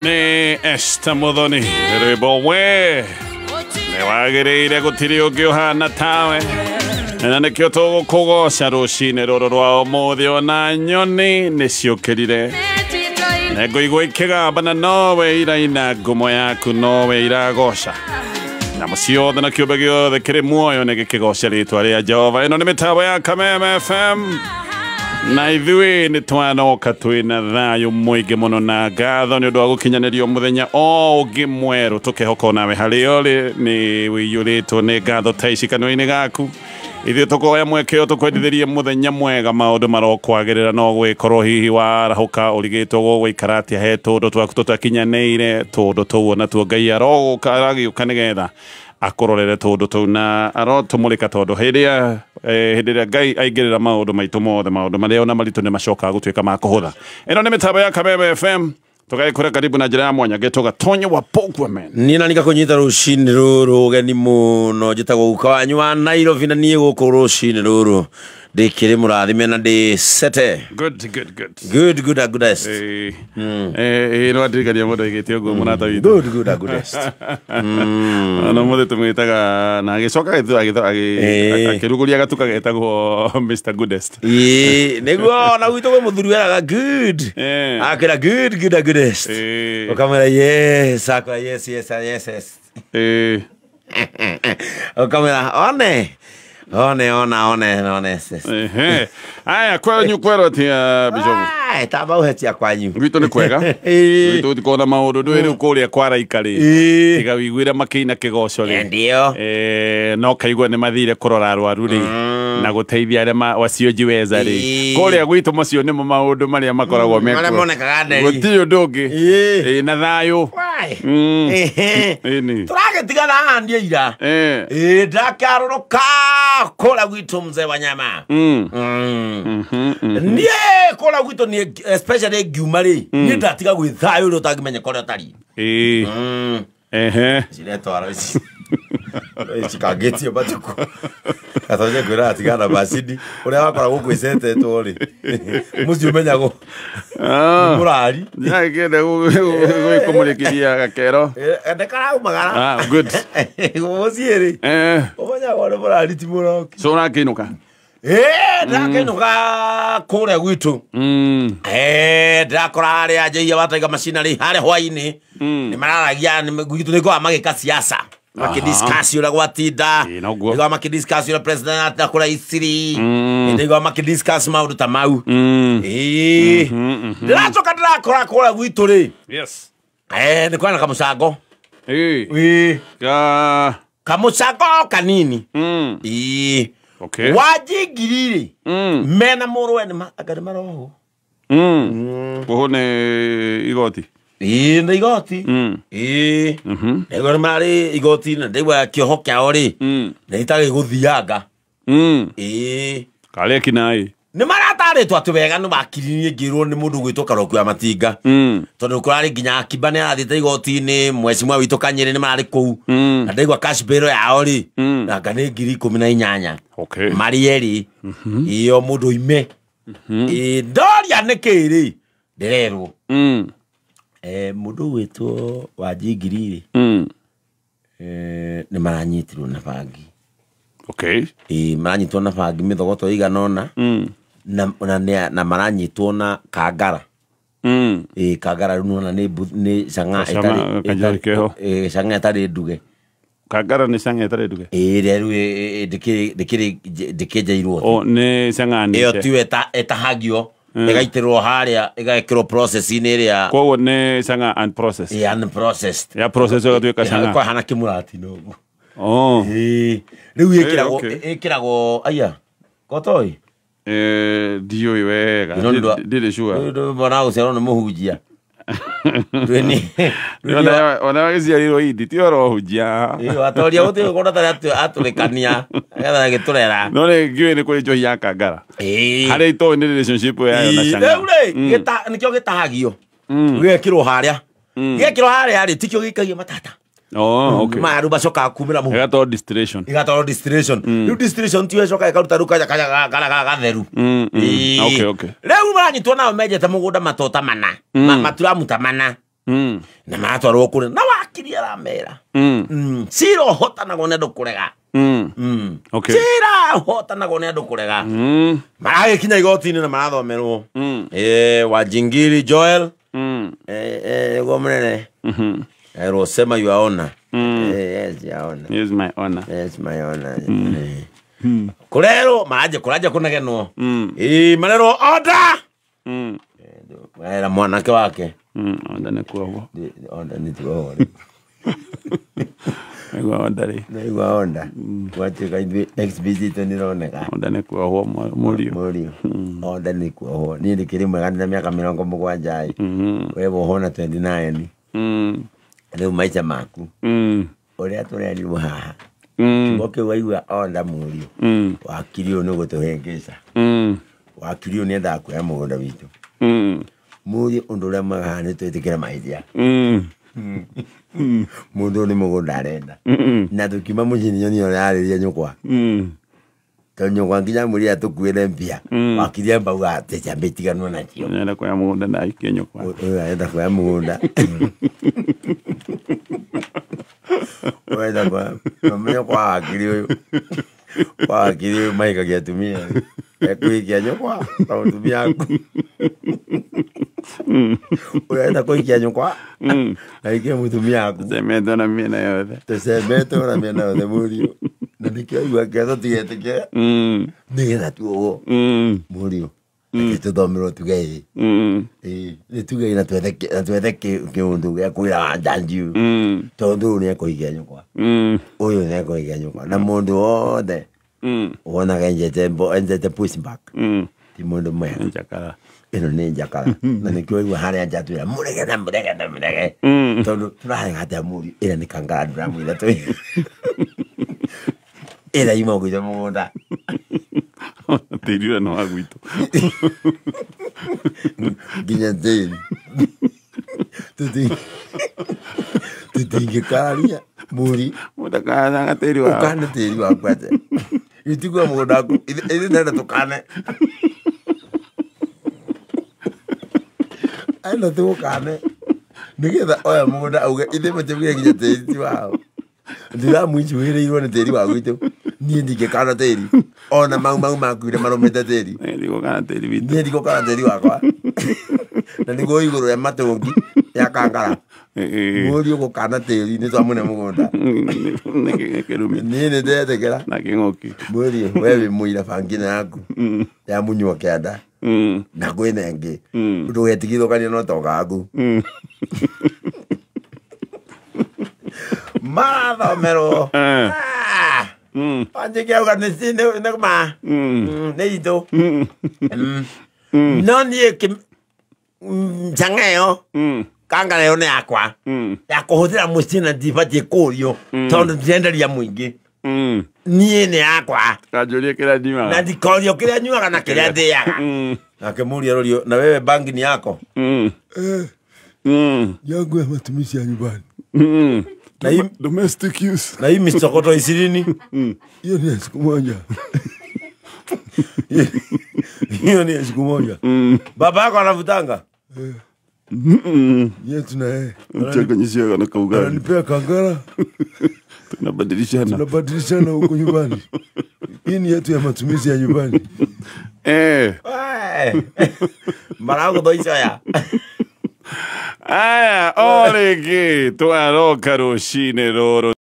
Ni esta muthoni rwimbo we ni wagiriire gutiri ungi uhana tawe na nikio tugukugoca rucini ruru rwa umuthi ona nyoni niciukirire na nguigua ikigamba na nowe iraina ngumo yaku nowe iragoca na muciothe na kiumbe giothe kiri muoyo ni gikigoca ritwa ria Jehova. Ino ni mitambo ya Kameme FM na ithui ni twanoka twina thayu mwingi muno na ngatho ni undu wa gukinyanirio muthenya o ungi mweru tukihoka nawe hari uri ni wiyuritwo ni ngatho ta ici kanua-ini gaku. Ithuĩ tukoya mwekeo tukwendithirie muthenya mwega maundu marokwagirira no gwikorwo hihi warahuka urigitwo gugikara atia he tundu twaku tutakinyaneire tundu tuu natuo Ngai aroguka aragiuka nigetha akororere tundu tuu na arotumulika tondu hiria Ngai aingirira maundu maitu mothe maundu maria ona maritu ni macokaga gutuika ma kuhutha. Ino ni mitambo ya Kameme FM tugaikura karibu na njira ya mwanya getoga Tonye wa Pogwamen. Nina nika kunyita rucini ruru geni muno njitagwo uka wanyu wa Nairobi na nie guku rucini ruru ndikiri murathime na ndi sete. Good. Goodest. No adirikania mundu igitio guo murata witu. Goodest. No muthe tumwitaga na agicoka akiruguria gatuka getagwo Mr. Goodest. Niguo na gwitu gwe muthuri weraga good. Akira goodest. Ukamera yes, akora yes. Ukamera one. Aya kwanyu kwero tia bijogo. Taba uhetia kwanyu. Gwitu ni kwega. Gwitu tikona maundu ndwiri kuria kwara ikari. Tiga wiguira makina kigoco ri. Ndio. No kaigwa ni mathire kurora arwaru ri na guteithia aria wacio jiweza ri. Kuria gwitu macio ni maundu maria makoragwo meko. Maria monekaga nderi. Gutio ndungi. Na thayu. Turagetigana handi ira. Ndakaruruka kola gwitu mzee wa nyama. Nie kola gwitu ni especially giumari. Ni ndatiga gwithayo ro tagimenya kola tari. Zile twara ici. Chikageti batuko. Katoje kwira atigana basidi. Uria wakora gukwicete twori. Musi umenya go. Murari. Ya kende gukumulikiria gakero. Ndekara umagara. Good. Musi umenya go murari ti muroki. So nakinuka. Ndakinuka kuria gwitu. Ndakora haria ajeia bataiga macinari haria hwaini. Ni mararagia gwitu niko amagika siasa. Makidiscuss yura gwatinda. Niko makidiscuss yura president akora isiri. Niko makidiscuss maundu ta mau. Ndiracoka ndirakora kuria gwitu ri. Yes. Niko na kamucango. Kamucango kanini. Okay. Wajigiriri. Mena murwe ni agari maroho. Kuhone igoti. Na igoti. Ego mari igoti na ndewa kioho kiao ri. Na itari guthianga. Kale kinai. Ni marataritwo atu wega no bakiririe ngirwo ni mundu gwitwo Karoku ya Matinga. Tondu kurari nginya kibane athite igoti-ini mwecimwa witu Kanyiri ni marari kuu. Na ndeigwa cash bail yao ri. Na ngani 18,000. Okay. Marieri. Iyo mundu ime. Ndoria nikiri. Ndirerwo. Mundu witwo Wajigiriri. Ni maranyitirwo na bangi. Okay. Maranyitwo na bangi mithogoto iganona. Na maranyitwo na kangara. Kangara runo ni canga etari. Canga etari nduge. Kangara ni canga etari nduge. Reru ndikĩnjairwo. O ni canga ni. Iyo tu etahagio. Igaitirwo haria igekirwo process-ini ria. Koguo ni canga unprocessed. Unprocessed. Ya process gatuika canga. Kwa hana kimurati nogu. Riu ikiragwo aya. Kotoi. Dio iwega. Dile sure. Ndio bona usiano muhujia. Ona wagiziarirwo idi ti oro hujia. Atoria uti ukona tari aturekania. Agetha giturera. No ni ngiwe ni kuri njohi ya kangara. Hari ito ni relationship ya na canga. Gita nikyo gitahagio. Gikirwo haria. Gikirwo haria ri tikyo gikagia matata. Okay. Maru bacoka kumira mu. Igato distillation. New distillation tiwe coka ikaruta ruka kala gatheru. Okay. Reu maranyitwo nao mejete mugunda matota mana. Maturamuta mana. na matwarwo kure na wakiri aramera cira ũhotanagwo nĩ andũ kũrega cira ũhotanagwo nĩ andũ kũrega maragĩkinya igoti-inĩ na marathomerwo Wanjingiri Joel nĩguo mũnene Rosema your honor. Yes, your honor. Yes, my honor. Yes, my honor. Kurero maje kuraje kunegenwo marero order era mwanake wake order ne kuogo order ni tuogo ego order nego order wache kaidwe exvisit ni roneka order ne kuogo murio order ni kuogo ni ndikiri mwega na miaka 70 wewe hona 29 leo maisha maku uria turerirwo haha ngoke waigua order murio wakirio no gutuhengeza wakirio ni nda kuya mugunda witu murio undu uria magane twitikira maidia mundu ni mugunda arenda na tukima mucini nyoni ora ariria nyukwa nyukwa nginya muri atukuire mpia wakiria mbau ate chambetiganwa nacio nenda kuya mugunda na ikie nyukwa enda kuya mugunda wenda kwa mamenyo kwa wakiri uyu maika giatumia ekuikia nyukwa na utumia aku wenda kuikia nyukwa na ikia mutumia aku tusemetwo na miena yothe murio na nikio igua ketho tigetike nigetha tuogo murio tuthomerwo tuge ni tuge na twethe kiundu gia kwira njanju tondu ni ekuikia nyukwa uyu ni ekuikia nyukwa na mundu wothe wonaga enjete pushback ti mundu mwega njakara ino ni njakara na nikio igua haria njatwira murege tondu turarenga atia muri ira ni kangara ndamwira tu ira ima gwitå må gå nda tä ri no wa gwitå nginya tä ri tå tingä kararia må ri må ndakanaga tä ri wa ukane tä ri waku ate itigua må gå nda waku ithä nenda tå kane aina tå gå kane nä getha oya må gå nda auge ithä matemire nginya tä ri ti wao ndiramwicuhĩrĩirwo nĩ tĩri wa gwitũ niĩ ndingĩkana tĩri ona mau makuire marũmĩte tĩri niĩ ndigũkana tĩri wakwa na nĩguo igũrũ rĩa matũngi ya kangara mũriũ gũkana tĩri nĩ twamũne mũgũnda niĩ nĩ ndetĩkĩra mũriũ we wĩ mũira bangino yaku ya mũnyua kĩanda na kwĩna ĩngĩ ndũgetigithũkanie no togaku marathomerwo wanjĩke auga nĩma nĩ itũ no niĩ njanga ĩyo kangara ĩyo nĩ yakwa ya kũhũthĩra mũciĩ na ndibatiĩ kũũrio tondũ ndirenderia mũingĩ niĩ nĩ yakwa na ndikorio kĩrĩa nyuaga na kĩrĩa ndĩaga nake mũria rorio na wewe bangi ni yako yangu ya matumizi ya nyumbani na domestic use na hii misokoto 20 hiyo ni siku moja hiyo ni siku moja baba yako anavutanga yetu na yeye mchanganyishia na kaugali ananipea kangara tunabadilishana huko nyumbani. Hii ni yetu ya matumizi ya nyumbani. Mara go doiso ya aya orege twaroka rucine roro